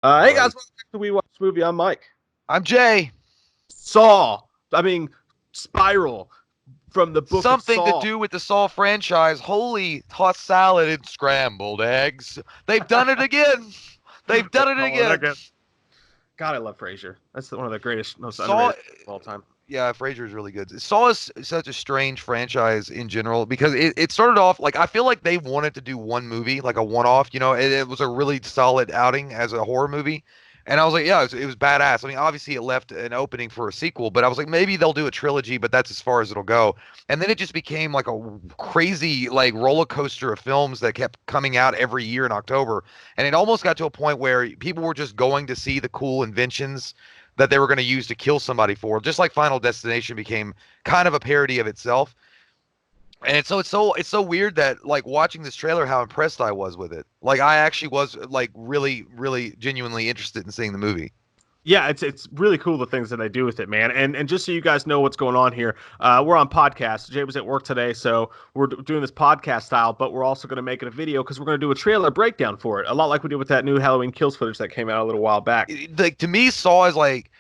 Hey guys, Alrighty. welcome back to We Watch Movie. I'm Mike. I'm Jay. Saw, I mean, Spiral from the Book of Something to Saw. do with the Saw franchise. Holy tossed salad and scrambled eggs. They've done it again. They've They're done it calling it again. again. God, I love Frasier. That's one of the greatest, most Saw, underrated of all time. yeah, Frasier is really good. Saw is such a strange franchise in general because it started off like I feel like they wanted to do one movie, like a one-off. It was a really solid outing as a horror movie. And I was like, yeah, it was badass. I mean, obviously it left an opening for a sequel, but I was like, maybe they'll do a trilogy, but that's as far as it'll go. And then it just became like a crazy like roller coaster of films that kept coming out every year in October. And it almost got to a point where people were just going to see the cool inventions that they were going to use to kill somebody for, just like Final Destination became kind of a parody of itself. And so it's so weird that like watching this trailer, how impressed I was with it. Like I actually was like really, really genuinely interested in seeing the movie. Yeah, it's really cool the things that they do with it, man. And just so you guys know what's going on here, we're on podcast. Jay was at work today, so we're doing this podcast style, but we're also going to make it a video because we're going to do a trailer breakdown for it, a lot like we did with that new Halloween Kills footage that came out a little while back. Like to me, Saw is like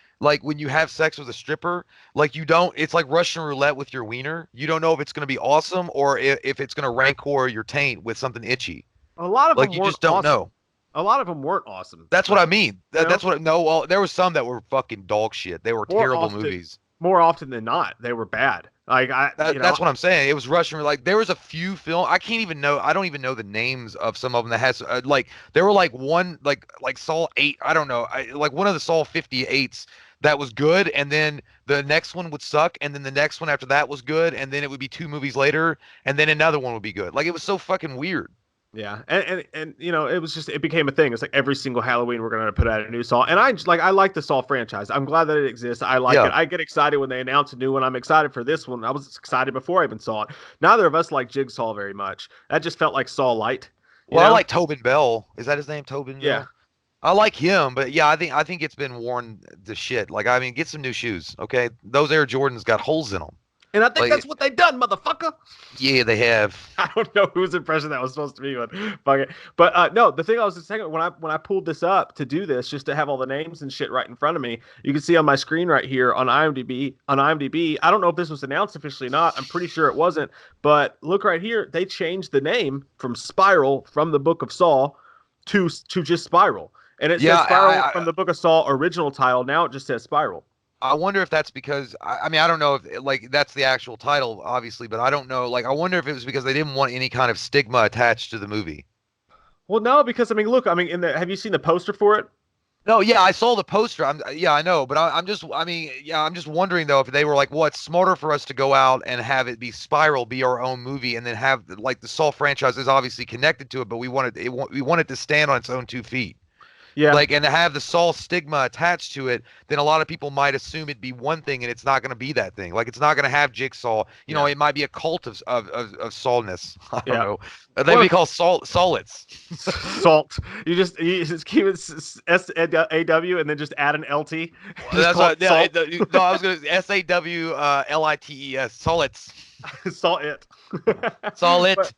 when you have sex with a stripper, like you don't. It's like Russian roulette with your wiener. You don't know if it's going to be awesome or if it's going to rancor your taint with something itchy. A lot of Like them you weren't just don't awesome. know. A lot of them weren't awesome, That's what I though. mean. You know, That's what. No, well, there was some that were fucking dog shit. They were more terrible often, movies. more often than not, they were bad. Like That's what I'm saying. It was Russian. Like there was a few film. I can't even know. I don't even know the names of some of them that has like there were like one like Saw 8. I don't know. Like one of the Saw 58s that was good, and then the next one would suck, and then the next one after that was good, and then it would be two movies later, and then another one would be good. Like it was so fucking weird. Yeah, and it was just it became a thing. It's like every single Halloween we're gonna put out a new Saw, and I like the Saw franchise. I'm glad that it exists. I like it. Yeah. I get excited when they announce a new one. I'm excited for this one. I was excited before I even saw it. Neither of us like Jigsaw very much. That just felt like Saw light, you Well, I know? like Tobin Bell. Is that his name, Tobin Yeah. Bell? I like him, but yeah, I think it's been worn to shit. Like I mean, get some new shoes, okay? Those Air Jordans got holes in them. And I think Like that's what they done, motherfucker. yeah, they have. I don't know whose impression that was supposed to be, but fuck it. But no, the thing I was just saying when I pulled this up to do this, just to have all the names and shit right in front of me, you can see on my screen right here on IMDb. On IMDb, I don't know if this was announced officially or not. I'm pretty sure it wasn't. But look right here, they changed the name from Spiral from the Book of Saw to just Spiral, and it Yeah, says Spiral from the Book of Saw original title. Now it just says Spiral. I wonder if that's because I mean I don't know if like that's the actual title obviously, but I don't know. Like I wonder if it was because they didn't want any kind of stigma attached to the movie. Well, no, because I mean, look, I mean, have you seen the poster for it? No, yeah, I saw the poster. Yeah, I know, but I'm just, I mean, yeah, I'm just wondering though if they were like, well, it's smarter for us to go out and have it be Spiral, be our own movie, and then have like the Saw franchise is obviously connected to it, but we wanted to stand on its own 2 feet. Yeah, Like and to have the Saul stigma attached to it, then a lot of people might assume it'd be one thing and it's not going to be that thing. Like it's not going to have Jigsaw. yeah, It might be a cult of Saulness. I don't yeah. know. They'd Or be called Solits. salt. You just keep it SAW and then just add an LT. Just That's call it what. Yeah, salt. no, I was gonna SAWLITES. Solits. Salt it. but Solid.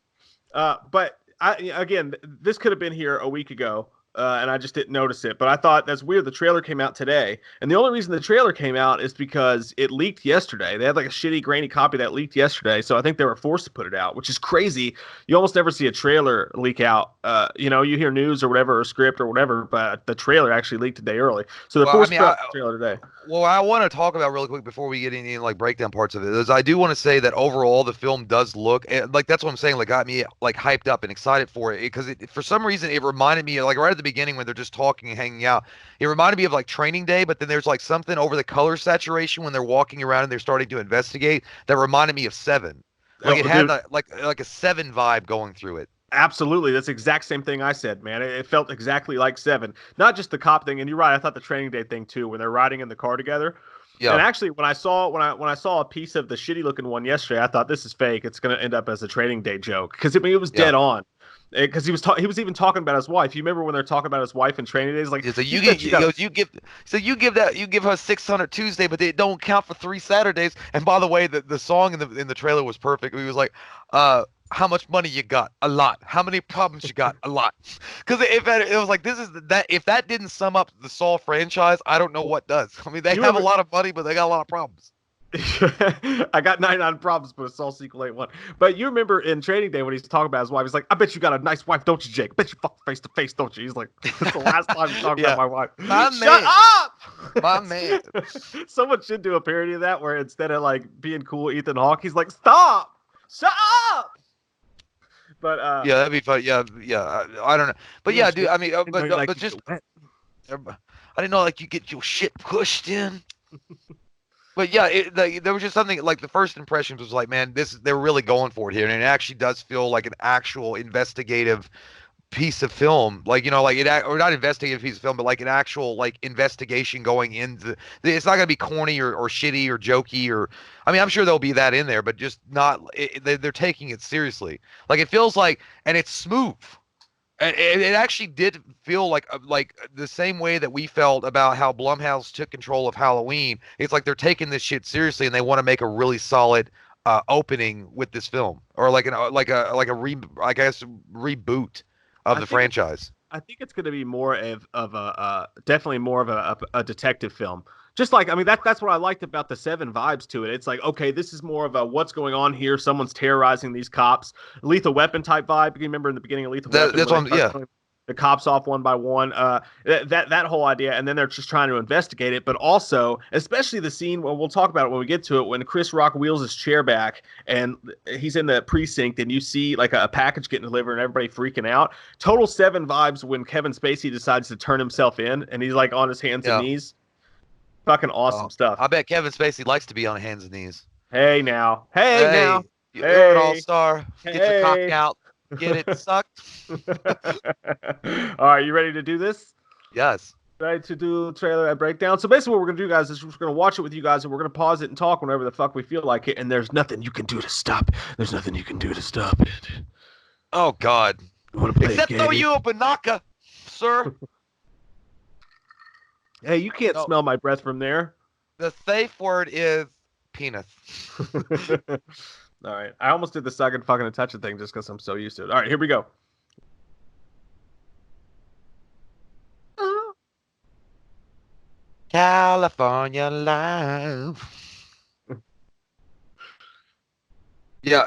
but again, this could have been here a week ago, and I just didn't notice it. But I thought that's weird. The trailer came out today, and the only reason the trailer came out is because it leaked yesterday. They had like a shitty, grainy copy that leaked yesterday, so I think they were forced to put it out, which is crazy. You almost never see a trailer leak out. You hear news or whatever, or script or whatever, but the trailer actually leaked a day early, so they're Well, I forced to mean, put out the trailer today. well, I want to talk about really quick before we get into like breakdown parts of it is I do want to say that overall the film does look like that's what I'm saying, like got me like hyped up and excited for it because for some reason it reminded me of, like right at the beginning when they're just talking and hanging out. It reminded me of like Training Day, but then there's like something over the color saturation when they're walking around and they're starting to investigate that reminded me of Seven. Like it Oh, had dude, like a Seven vibe going through it. absolutely. That's the exact same thing I said, man. It felt exactly like Seven. Not just the cop thing, and you're right. I thought the Training Day thing too, when they're riding in the car together. And Yeah. actually, when I saw a piece of the shitty looking one yesterday, I thought this is fake. It's gonna end up as a Training Day joke because I mean it was Yeah. dead on. Because he was even talking about his wife. You remember when they're talking about his wife in Training Days? Like Yeah, so he you get said, she he got goes you give her 600 Tuesday, but they don't count for 3 Saturdays. And by the way, the song in the trailer was perfect. He was like, How much money you got? A lot. How many problems you got? A lot. Because it was like, this is that. If that didn't sum up the Saw franchise, I don't know what does. I mean, they You have a remember? lot of money, but they got a lot of problems. I got 99 problems, but it's all sequel ain't one. But you remember in Training Day when he's talking about his wife, he's like, "I bet you got a nice wife, don't you, Jake? Bet you fuck face to face, don't you?" He's like, "It's the last time you talk about Yeah, my wife." my Shut man, up! my man. Someone should do a parody of that where instead of like being cool, Ethan Hawke, he's like, "Stop! Shut up!" But Yeah, that'd be fun. Yeah, yeah. I don't know, but you know, yeah, dude. I mean, know you like but to just get wet. I didn't know like you get your shit pushed in. But yeah, there was just something like the first impressions was like, man, they're really going for it here, and it actually does feel like an actual investigative piece of film, like like or not investigative piece of film, but like an actual like investigation going into. It's not gonna be corny or shitty or jokey or. I mean, I'm sure there'll be that in there, but just not. They're taking it seriously. Like it feels like, and it's smooth. It actually did feel like the same way that we felt about how Blumhouse took control of Halloween. It's like they're taking this shit seriously and they want to make a really solid opening with this film, or like I guess reboot of I the think franchise. I think it's going to be more of a definitely more of a detective film. Just like I mean that's what I liked about the Seven vibes to it. It's like okay, this is more of a what's going on here. Someone's terrorizing these cops. Lethal Weapon type vibe. You remember in the beginning of Lethal Weapon That's when what they I'm. start Yeah, killing the cops off one by one. That whole idea, and then they're just trying to investigate it. But also, especially the scene. Well, we'll talk about it when we get to it. When Chris Rock wheels his chair back and he's in the precinct, and you see like a package getting delivered, and everybody freaking out. Total Seven vibes when Kevin Spacey decides to turn himself in, and he's like on his hands and yeah. knees. Fucking awesome stuff. I bet Kevin Spacey likes to be on hands and knees. Hey now, hey now, Hey, you're an hey, all-star. Get your cock hey. out. Get it sucked. All right, you ready to do this? Yes. Ready to do trailer and breakdown? So basically, what we're gonna do, guys, is we're gonna watch it with you guys, and we're gonna pause it and talk whenever the fuck we feel like it. And there's nothing you can do to stop. There's nothing you can do to stop it. Oh God. You want to play a Except though game? you a banaka, sir. Hey, you can't No, smell my breath from there. the safe word is penis. All right, I almost did the second fucking touch it thing just because I'm so used to it. All right, here we go. California love. Yeah,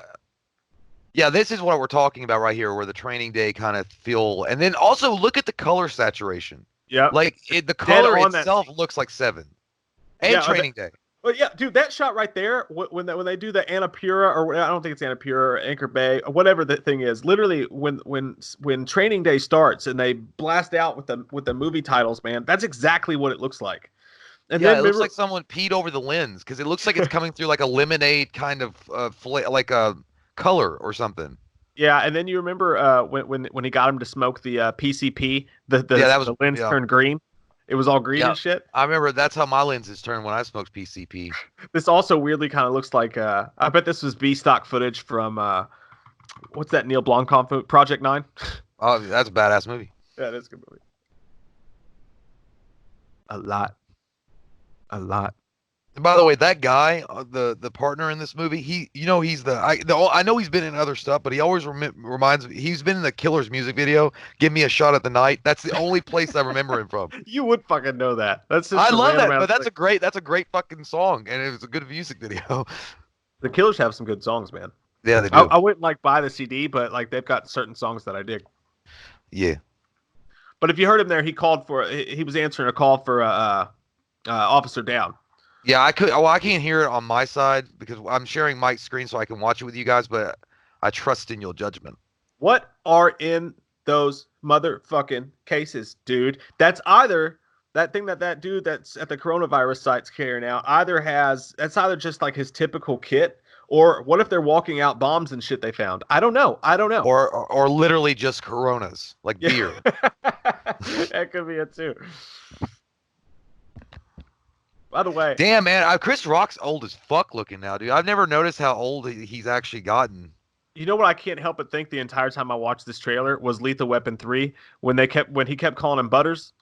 yeah. This is what we're talking about right here, where the Training Day kind of feel, and then also look at the color saturation. Yep, Like the dead color on that itself scene. looks like Seven and Yeah, Training Day. well, yeah, dude, that shot right there, when they do the Annapurna, or I don't think it's Annapurna or Anchor Bay or whatever the thing is. Literally, when Training Day starts and they blast out with the movie titles, man, that's exactly what it looks like. And Yeah, then it looks remember, like someone peed over the lens because it looks like it's coming through like a lemonade kind of like a color or something. yeah, and then you remember when he got him to smoke the PCP, Yeah, that was the lens yeah. turned green. It was all green Yeah, and shit. I remember that's how my lenses turned when I smoked PCP. This also weirdly kind of looks like I bet this was B stock footage from what's that Neil Blomkamp Project 9? Oh, that's a badass movie. Yeah, that's a good movie. A lot. A lot. And by the way, that guy, the partner in this movie, he's I know he's been in other stuff, but he always reminds me he's been in the Killer's music video. Give me a shot at the night. That's the only place I remember him from. You would fucking know that. That's I just a love random that, but ass thing. that's a great fucking song, and it was a good music video. The Killers have some good songs, man. Yeah, they I, do. I wouldn't like buy the CD, but like they've got certain songs that I dig. Yeah. But if you heard him there, he was answering a call for Officer Down. Yeah, I could. Well, I can't hear it on my side because I'm sharing Mike's screen so I can watch it with you guys. But I trust in your judgment. What are in those motherfucking cases, dude? That's either that thing that dude that's at the coronavirus site's carrying out that's either just like his typical kit, or what if they're walking out bombs and shit they found? I don't know. I don't know. Or literally just Coronas, like Yeah. beer. That could be it too. By the way, Damn, man, Chris Rock's old as fuck looking now, dude. I've never noticed how old he's actually gotten. you know what I can't help but think the entire time I watched this trailer was Lethal Weapon 3 when he kept calling him Butters,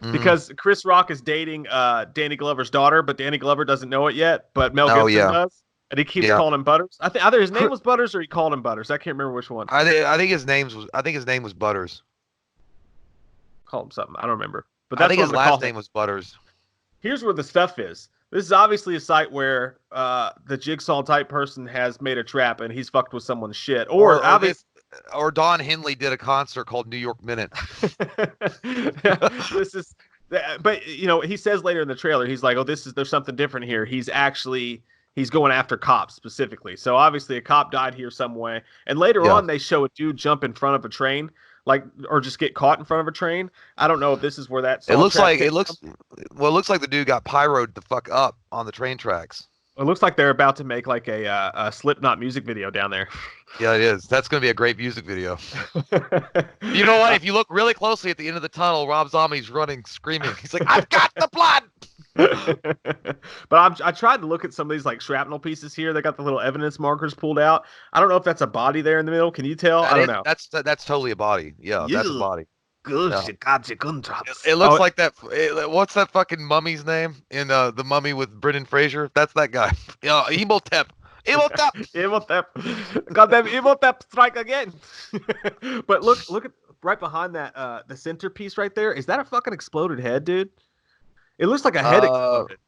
Hmm. because Chris Rock is dating Danny Glover's daughter, but Danny Glover doesn't know it yet, but Mel Oh Gibson yeah, does. And he keeps Yeah. calling him Butters. I think either his name was Butters or he called him Butters. I can't remember which one. I think his name was Butters. Call him something. I don't remember. But I that's think what I'm his gonna call last him. name was Butters. Here's where the stuff is. This is obviously a site where the Jigsaw type person has made a trap and he's fucked with someone's shit. Or obviously, or Don Henley did a concert called New York Minute. this is. But you know, he says later in the trailer, he's like, "Oh, there's something different here." He's going after cops specifically. So obviously, a cop died here some way. And later on, they show a dude jump in front of a train, like, or just get caught in front of a train. I don't know if this is where that. It looks like the dude got pyroed the fuck up on the train tracks. It looks like they're about to make like a Slipknot music video down there. Yeah, it is. That's going to be a great music video. You know what? If you look really closely at the end of the tunnel, Rob Zombie's running, screaming. He's like, "I've got the blood!" But I tried to look at some of these like shrapnel pieces here. They got the little evidence markers pulled out. I don't know if that's a body there in the middle. Can you tell? I don't know. That's totally a body. Yeah, that's a body. Good, Yeah. you got your gun drops. It looks like that. What's that fucking mummy's name in The Mummy with Brendan Fraser? That's that guy. Yeah, Imhotep. Imhotep. Imhotep. Goddamn Imhotep, strike again. But look at right behind that the centerpiece right there. Is that a fucking exploded head, dude? It looks like a head exploded.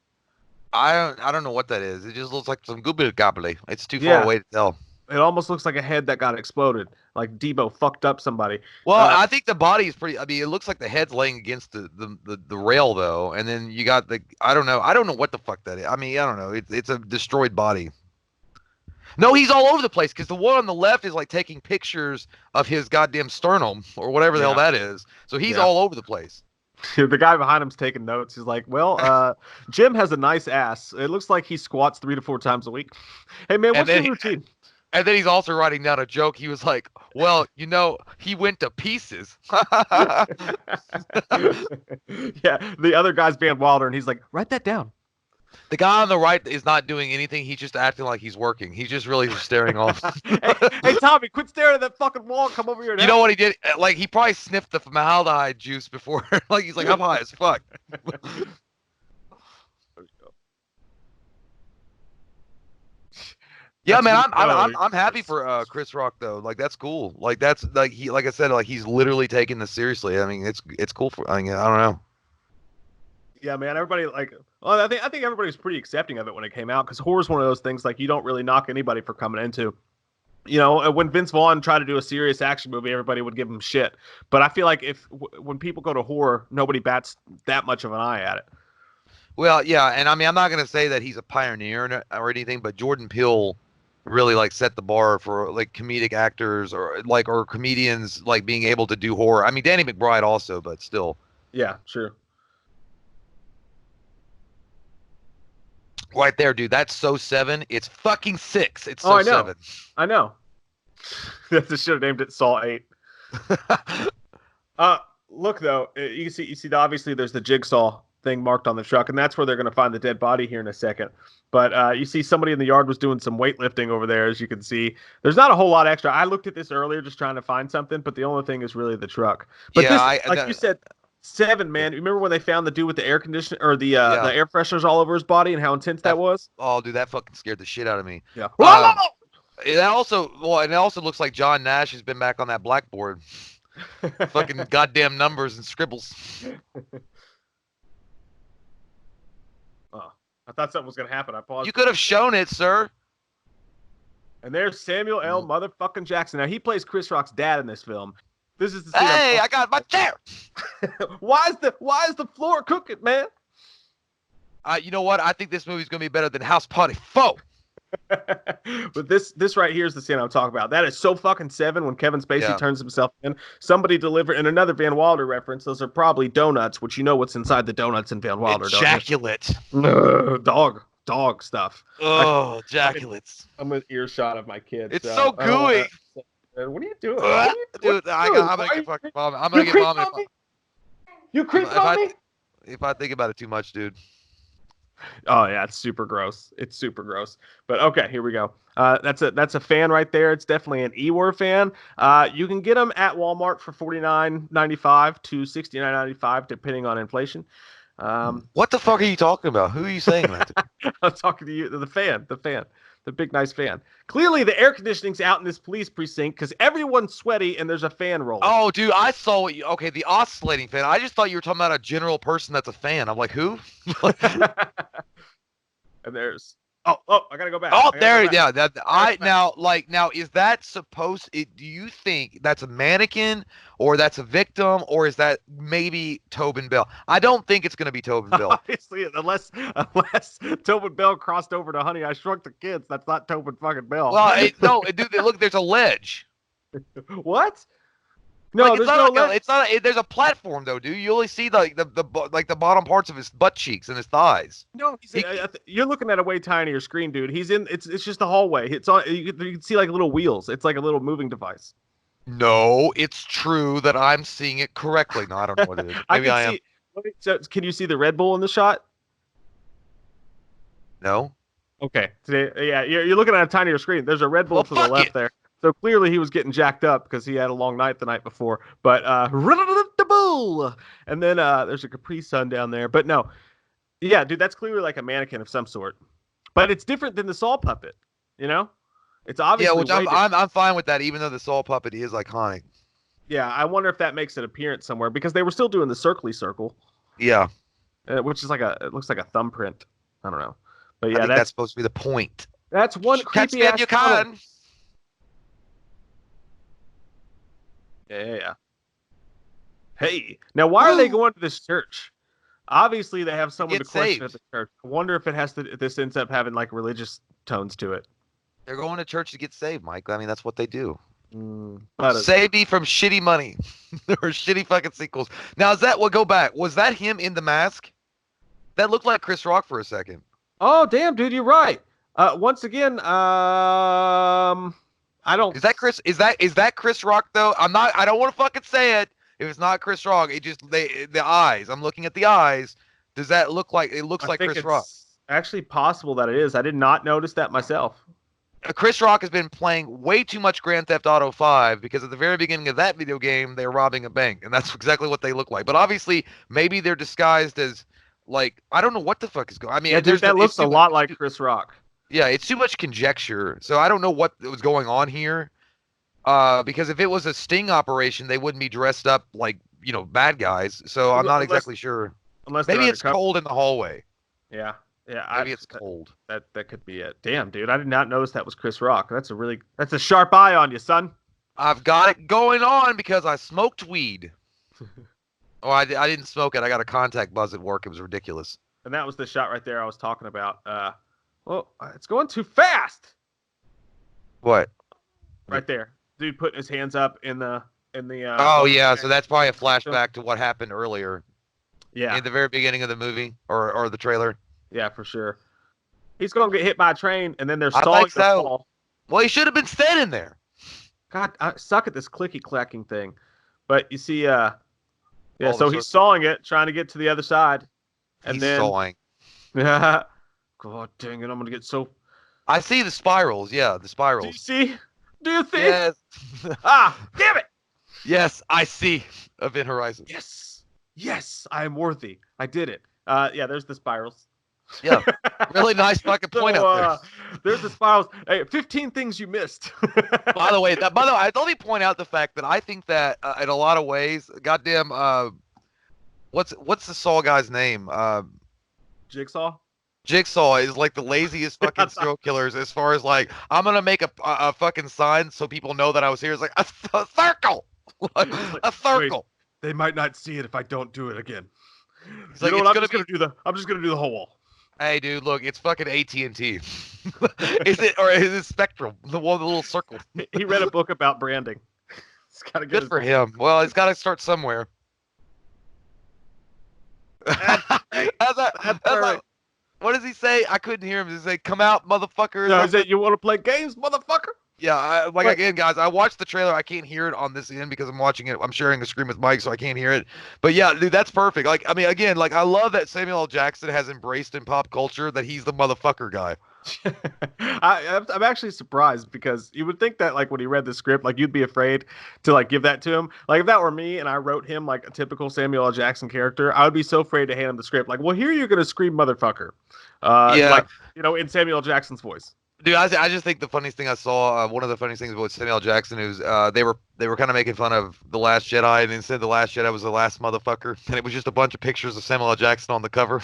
I don't know what that is. It just looks like some goobly gobbly. It's too far away to tell. It almost looks like a head that got exploded, like Debo fucked up somebody. Well, I think the body is pretty. I mean, it looks like the head's laying against the rail though, and then you got the. I don't know what the fuck that is. I mean, I don't know. It's a destroyed body. No, he's all over the place because the one on the left is like taking pictures of his goddamn sternum or whatever the hell that is. So he's all over the place. The guy behind him's taking notes. He's like, "Well, Jim has a nice ass. It looks like he squats 3 to 4 times a week. Hey man, what's your routine?" And then he's also writing down a joke. He was like, "Well, you know, he went to pieces." Yeah, the other guy's Van Wilder, and he's like, "Write that down." The guy on the right is not doing anything. He's just acting like he's working. He's just really staring off. hey, Tommy, quit staring at that fucking wall. Come over here. You know what he did? Like, he probably sniffed the formaldehyde juice before. Like, he's like, "I'm high as fuck." Yeah, man, I'm happy for Chris Rock though. Like, that's cool. Like, that's like like I said, like he's literally taking this seriously. I mean, it's cool for. I mean, I don't know. Yeah, man, everybody I think everybody was pretty accepting of it when it came out because horror's one of those things like you don't really knock anybody for coming into. You know, when Vince Vaughn tried to do a serious action movie, everybody would give him shit. But I feel like when people go to horror, nobody bats that much of an eye at it. Well, yeah, and I mean, I'm not gonna say that he's a pioneer or anything, but Jordan Peele really like set the bar for like comedic actors or comedians like being able to do horror. I mean, Danny McBride also, but still. Yeah, sure. Right there, dude. That's so 7. It's fucking 6. It's so 7. I know. They should have named it Saw 8. Look though, you see. Obviously, there's the Jigsaw thing marked on the truck, and that's where they're going to find the dead body here in a second. But you see somebody in the yard was doing some weightlifting over there, as you can see. There's not a whole lot extra. I looked at this earlier just trying to find something, but the only thing is really the truck. But yeah, you said, 7, man. Remember when they found the dude with the air conditioner or the air fresheners all over his body and how intense that was? Oh, dude, that fucking scared the shit out of me. Yeah. It also looks like John Nash has been back on that blackboard. Fucking goddamn numbers and scribbles. Oh, I thought something was gonna happen. I paused. You could have shown it, sir. And there's Samuel L. motherfucking Jackson. Now he plays Chris Rock's dad in this film. This is the scene. Hey, I got my chair. Why is the floor cooking, man? You know what? I think this movie's gonna be better than House Party 4. But this right here is the scene I'm talking about. That is so fucking 7 when Kevin Spacey turns himself in. Somebody delivered, and another Van Wilder reference. Those are probably donuts, which you know what's inside the donuts in Van Wilder. Ejaculate. Dog stuff. Oh, ejaculates. I'm with earshot of my kids. It's so gooey. What are you doing? Dude, I'm gonna get fucking vomit. I'm gonna get vomit. You creep on me? If I think about it too much, dude. Oh yeah, it's super gross. It's super gross. But okay, here we go. That's a fan right there. It's definitely an Ewar fan. You can get them at Walmart for $49.95 to $69.95 depending on inflation. What the fuck are you talking about? Who are you saying that to? I'm talking to you, the big nice fan. Clearly, the air conditioning's out in this police precinct because everyone's sweaty and there's a fan rolling. Oh, dude, I saw what you. Okay, the oscillating fan. I just thought you were talking about a general person that's a fan. I'm like, who? And there's oh, I gotta go back. Oh, I gotta there, go back. yeah. Now, is that supposed? Do you think that's a mannequin, or that's a victim, or is that maybe Tobin Bell? I don't think it's gonna be Tobin Bell. Obviously, unless Tobin Bell crossed over to Honey I Shrunk the Kids, that's not Tobin fucking Bell. Well, no, dude, look, there's a ledge. What? No, Like, there's no ledge. it's not. There's a platform though, dude. You only see the bottom parts of his butt cheeks and his thighs. No, you're looking at a way tinier screen, dude. He's in. It's just a hallway. It's on. You can see like little wheels. It's like a little moving device. No, it's true that I'm seeing it correctly. No, I don't know what it is. Maybe I am. So, can you see the Red Bull in the shot? No. Okay. Yeah, you're looking at a tinier screen. There's a Red Bull to the left there. So clearly he was getting jacked up because he had a long night the night before. But the bull, and then there's a Capri Sun down there. But no, yeah, dude, that's clearly like a mannequin of some sort. But it's different than the Saw puppet. You know, it's obviously which I'm fine with that, even though the Saw puppet is iconic. Yeah, I wonder if that makes an appearance somewhere because they were still doing the circly circle. Yeah, which is it looks like a thumbprint. I don't know, but yeah, that's supposed to be the point. That's one creepy ass. You can. Yeah. Hey, now why are they going to this church? Obviously, they have someone to question at the church. I wonder if this ends up having like religious tones to it. They're going to church to get saved, Mike. I mean, that's what they do. Save me from shitty money or shitty fucking sequels. Now, go back? Was that him in the mask? That looked like Chris Rock for a second. Oh, damn, dude, you're right. Once again, I don't. Is that Chris? Is that Chris Rock though? I don't want to fucking say it. If it's not Chris Rock, the eyes. I'm looking at the eyes. Does that look like it looks like Chris Rock? Actually, possible that it is. I did not notice that myself. Chris Rock has been playing way too much Grand Theft Auto 5 because at the very beginning of that video game, they're robbing a bank, and that's exactly what they look like. But obviously, maybe they're disguised as like I don't know what the fuck is going. I mean, yeah, dude, that looks a lot like Chris Rock. Yeah, it's too much conjecture. So I don't know what was going on here. Because if it was a sting operation, they wouldn't be dressed up like, bad guys. So I'm not exactly sure. Unless maybe it's cold in the hallway. Yeah. Maybe it's cold. That could be it. Damn, dude, I did not notice that was Chris Rock. That's a sharp eye on you, son. I've got it going on because I smoked weed. Oh, I didn't smoke it. I got a contact buzz at work. It was ridiculous. And that was the shot right there I was talking about. Well, it's going too fast. What? Right there. Dude putting his hands up in the oh yeah, so that's probably a flashback to what happened earlier. Yeah. In the very beginning of the movie or the trailer. Yeah, for sure. He's gonna get hit by a train and then there's stalling the fall. Well, he should have been standing there. God, I suck at this clicky clacking thing. But you see, so he's sawing it, trying to get to the other side. And then sawing. God dang it, I'm gonna get so I see the spirals, yeah, the spirals. Do you see? Do you think? Yes. Damn it! Yes, I see Event Horizon. Yes, I am worthy. I did it. Yeah, there's the spirals. Yeah, really nice fucking point out there. There's the spirals. Hey, 15 things you missed. By the way, I'd only point out the fact that I think that in a lot of ways, goddamn, what's the Saw guy's name? Jigsaw. Jigsaw is like the laziest fucking serial killers as far as like I'm gonna make a fucking sign so people know that I was here. It's like a circle, a circle. Wait, they might not see it if I don't do it again. It's like, I'm just gonna do the whole wall. Hey, dude, look, it's fucking AT&T. Is it Spectrum? The little circle. He read a book about branding. It's gotta good for him. Well, he's got to start somewhere. What does he say? I couldn't hear him. Does he say, "Come out, motherfucker"? No, he said, "You want to play games, motherfucker?" Yeah, again, guys, I watched the trailer. I can't hear it on this end because I'm watching it. I'm sharing the screen with Mike, so I can't hear it. But yeah, dude, that's perfect. Like, I mean, again, like I love that Samuel L. Jackson has embraced in pop culture that he's the motherfucker guy. I'm actually surprised because you would think that like when he read the script, like you'd be afraid to like give that to him. Like if that were me and I wrote him like a typical Samuel L. Jackson character, I would be so afraid to hand him the script. Like, well, here you're gonna scream motherfucker, Yeah, like in Samuel L. Jackson's voice. dude, I just think the funniest thing I saw, one of the funniest things about Samuel L. Jackson is they were kind of making fun of The Last Jedi, and instead the Last Jedi was the last motherfucker, and it was just a bunch of pictures of Samuel L. Jackson on the cover.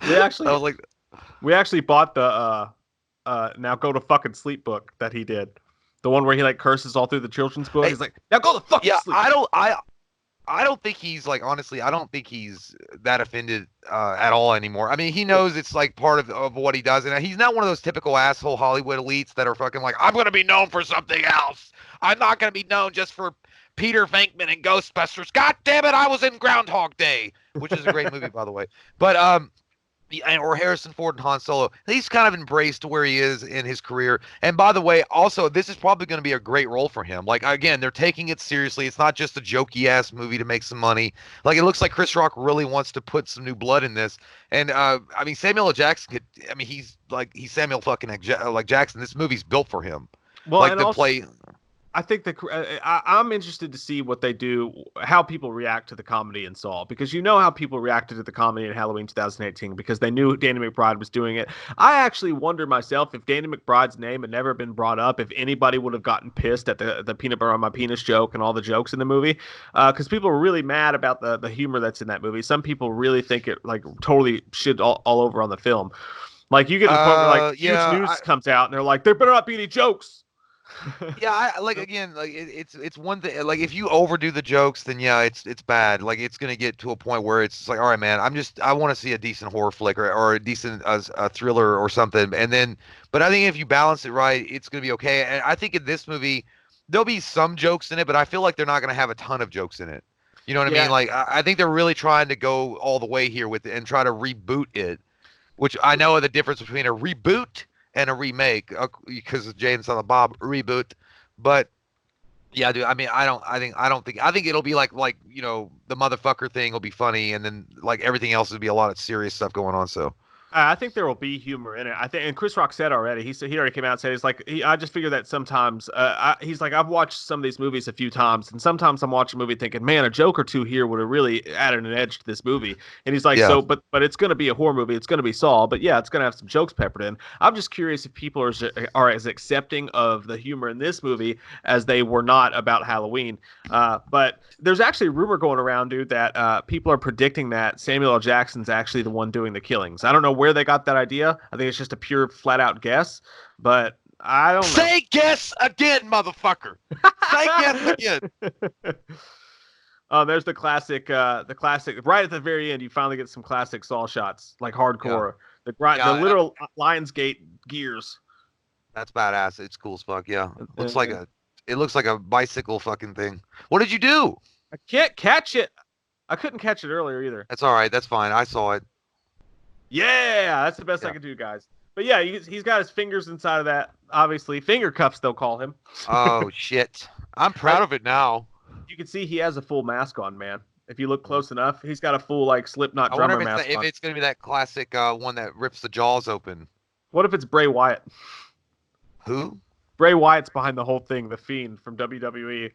We I actually was like, we actually bought the now go to fucking sleep book that he did, the one where he like curses all through the children's book. hey, He's like, now go to fucking yeah, sleep. I don't think he's like honestly, I don't think he's that offended at all anymore. I mean, he knows it's like part of what he does, and he's not one of those typical asshole Hollywood elites that are fucking like, I'm gonna be known for something else. I'm not gonna be known just for Peter Venkman and Ghostbusters. God damn it, I was in Groundhog Day, which is a great movie by the way. But or Harrison Ford and Han Solo. He's kind of embraced where he is in his career. And by the way, also, this is probably going to be a great role for him. Like, again, they're taking it seriously. It's not just a jokey ass movie to make some money. Like, it looks like Chris Rock really wants to put some new blood in this. And, I mean, Samuel L. Jackson could, I mean, he's Samuel fucking like Jackson. This movie's built for him. Well, Like, and to also, play. I think I'm interested to see what they do, how people react to the comedy in Saw, because you know how people reacted to the comedy in Halloween 2018 because they knew Danny McBride was doing it. I actually wonder myself if Danny McBride's name had never been brought up, if anybody would have gotten pissed at the peanut butter on my penis joke and all the jokes in the movie, because people were really mad about the humor that's in that movie. Some people really think it like totally shit all over on the film. Like you get to the point where like huge Yeah, news comes out and they're like, there better not be any jokes. yeah, I like again, like it's one thing. Like if you overdo the jokes, then yeah, it's bad. Like it's gonna get to a point where it's like, all right, man, I want to see a decent horror flick or a decent a thriller or something. And then, but I think if you balance it right, it's gonna be okay. And I think in this movie, there'll be some jokes in it, but I feel like they're not gonna have a ton of jokes in it. You know what I mean? Yeah, Like I think they're really trying to go all the way here with it and try to reboot it, which I know the difference between a reboot and a remake because of Jay and Silent Bob reboot. But yeah, dude, I mean, I think it'll be like the motherfucker thing will be funny, and then like everything else will be a lot of serious stuff going on. So I think there will be humor in it. I think, and Chris Rock said already. He said he already came out and said he's like I just figure that sometimes he's like I've watched some of these movies a few times, and sometimes I'm watching a movie thinking, man, a joke or two here would have really added an edge to this movie. And he's like, yeah, so, but it's going to be a horror movie. It's going to be Saw, but yeah, it's going to have some jokes peppered in. I'm just curious if people are as accepting of the humor in this movie as they were not about Halloween. But there's actually a rumor going around, dude, that people are predicting that Samuel L. Jackson's actually the one doing the killings. I don't know where they got that idea. I think it's just a pure, flat out guess, but I don't know. say guess again, motherfucker. Say guess again. There's the classic. Right at the very end, you finally get some classic Saw shots, like hardcore. Yeah, The literal Lionsgate gears. that's badass. It's cool as fuck. Yeah, it looks like a bicycle fucking thing. What did you do? I can't catch it. I couldn't catch it earlier either. That's all right. That's fine. I saw it. Yeah, that's the best I Yeah. can do, guys. But yeah, he's got his fingers inside of that. Obviously, finger cuffs they'll call him. Oh shit. I'm proud of it now. You can see he has a full mask on, man. If you look close enough, he's got a full like Slipknot I wonder drummer if mask on. it's gonna be that classic one that rips the jaws open. What if it's Bray Wyatt? Who? Bray Wyatt's behind the whole thing, the Fiend from WWE.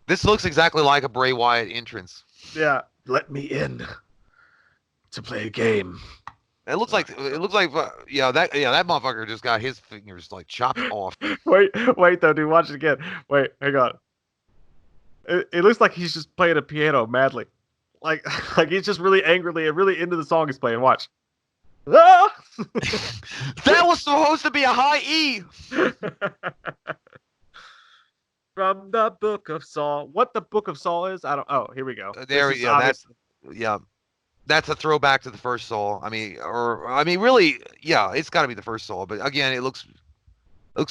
This looks exactly like a Bray Wyatt entrance. Yeah, let me in to play a game. It looks like that motherfucker just got his fingers like chopped off. Wait though, dude, watch it again. Wait, hang on. It looks like he's just playing a piano madly, like like he's just really angrily and really into the song he's playing. Watch. Ah! That was supposed to be a high E. From the Book of Saul. What the Book of Saul is? I don't. Oh, here we go. That's a throwback to the first Saw. I mean, really, yeah, it's got to be the first Saw. But again, it looks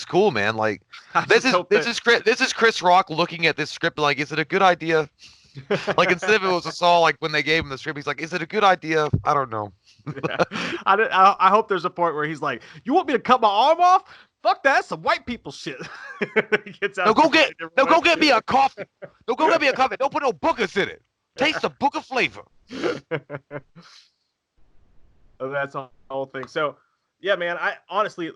cool, man. Like this is Chris Rock looking at this script like, is it a good idea? Like instead of it was a Saw, like when they gave him the script, he's like, is it a good idea? I don't know. Yeah. I hope there's a point where he's like, you want me to cut my arm off? Fuck that, that's some white people shit. Go get me a coffee. No, go get me a coffee. Don't put no boogers in it. Taste the booger flavor. That's the whole thing. So Yeah, man, I honestly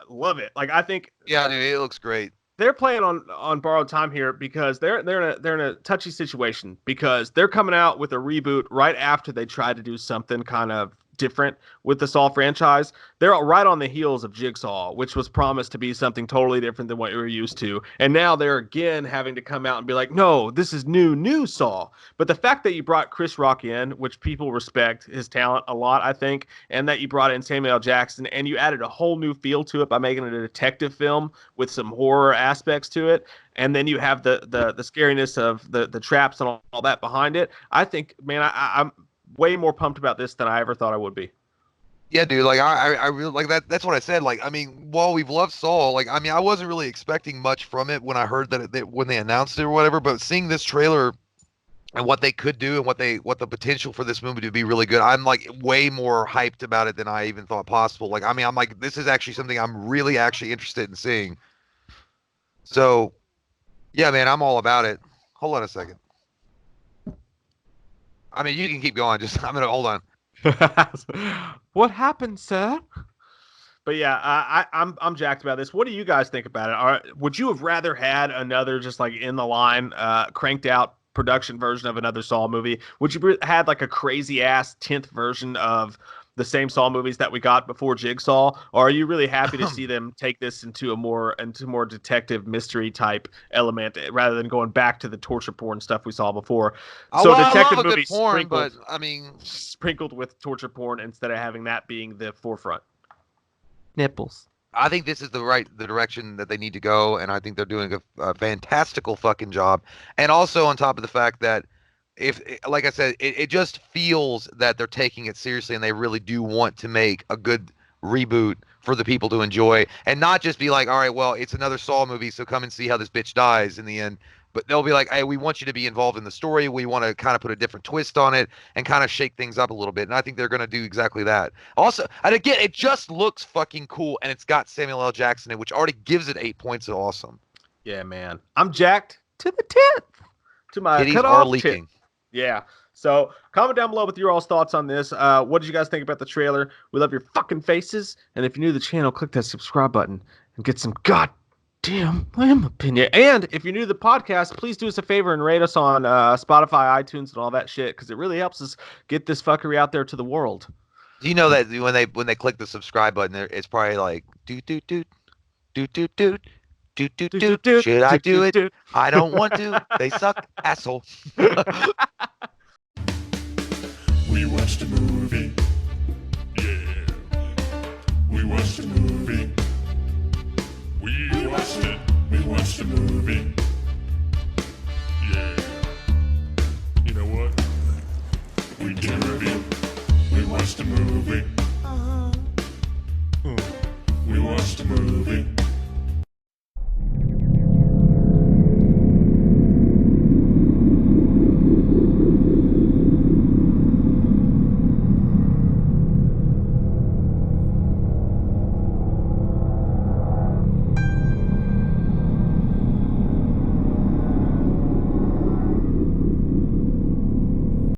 love it. Like I think Yeah, dude, it looks great. they're playing on borrowed time here because they're in a touchy situation because they're coming out with a reboot right after they tried to do something kind of different with the Saw franchise. They're right on the heels of Jigsaw, which was promised to be something totally different than what you were used to. And now they're again having to come out and be like, no, this is new Saw. But the fact that you brought Chris Rock in, which people respect his talent a lot, I think, and that you brought in Samuel L. Jackson and you added a whole new feel to it by making it a detective film with some horror aspects to it, and then you have the scariness of the traps and all that behind it. I think, man, I'm way more pumped about this than I ever thought I would be. Yeah, dude, like I really like that. That's what I said. Like, I mean, while we've loved Saul, like, I mean, I wasn't really expecting much from it when I heard that when they announced it or whatever. But seeing this trailer and what they could do and what the potential for this movie to be really good, I'm like way more hyped about it than I even thought possible. Like, I mean, I'm like, this is actually something I'm really actually interested in seeing. So, yeah, man, I'm all about it. Hold on a second. I mean, you can keep going. Just I'm gonna hold on. What happened, sir? But yeah, I'm jacked about this. What do you guys think about it? Would you have rather had another just like in the line, cranked out production version of another Saw movie? Would you had like a crazy ass 10th version of the same Saw movies that we got before Jigsaw? Or are you really happy to see them take this into more detective mystery type element rather than going back to the torture porn stuff we saw before? Oh, So well, I love detective a good movies porn, but I mean, sprinkled with torture porn instead of having that being the forefront. Nipples. I think this is the direction that they need to go, and I think they're doing a fantastical fucking job. And also on top of the fact that if, like I said, it just feels that they're taking it seriously and they really do want to make a good reboot for the people to enjoy, and not just be like, all right, well, it's another Saw movie, so come and see how this bitch dies in the end. But they'll be like, hey, we want you to be involved in the story. We want to kind of put a different twist on it and kind of shake things up a little bit. And I think they're going to do exactly that. Also, and again, it just looks fucking cool, and it's got Samuel L. Jackson in it, which already gives it 8 points of awesome. Yeah, man. I'm jacked to the 10th, to my Titties are cutoff tip. leaking. Yeah. So comment down below with your all's thoughts on this. What did you guys think about the trailer? We love your fucking faces. And if you're new to the channel, click that subscribe button and get some goddamn lamb opinion. And if you're new to the podcast, please do us a favor and rate us on Spotify, iTunes, and all that shit, because it really helps us get this fuckery out there to the world. Do you know that when they click the subscribe button, it's probably like doot doot doot doot doot doot doot doot doot doot. Should I do it? I don't want to. They suck, asshole. We watched a movie. Yeah. We watched a movie. We watched it. We watched a movie. Yeah. You know what? We did a review. We watched a movie.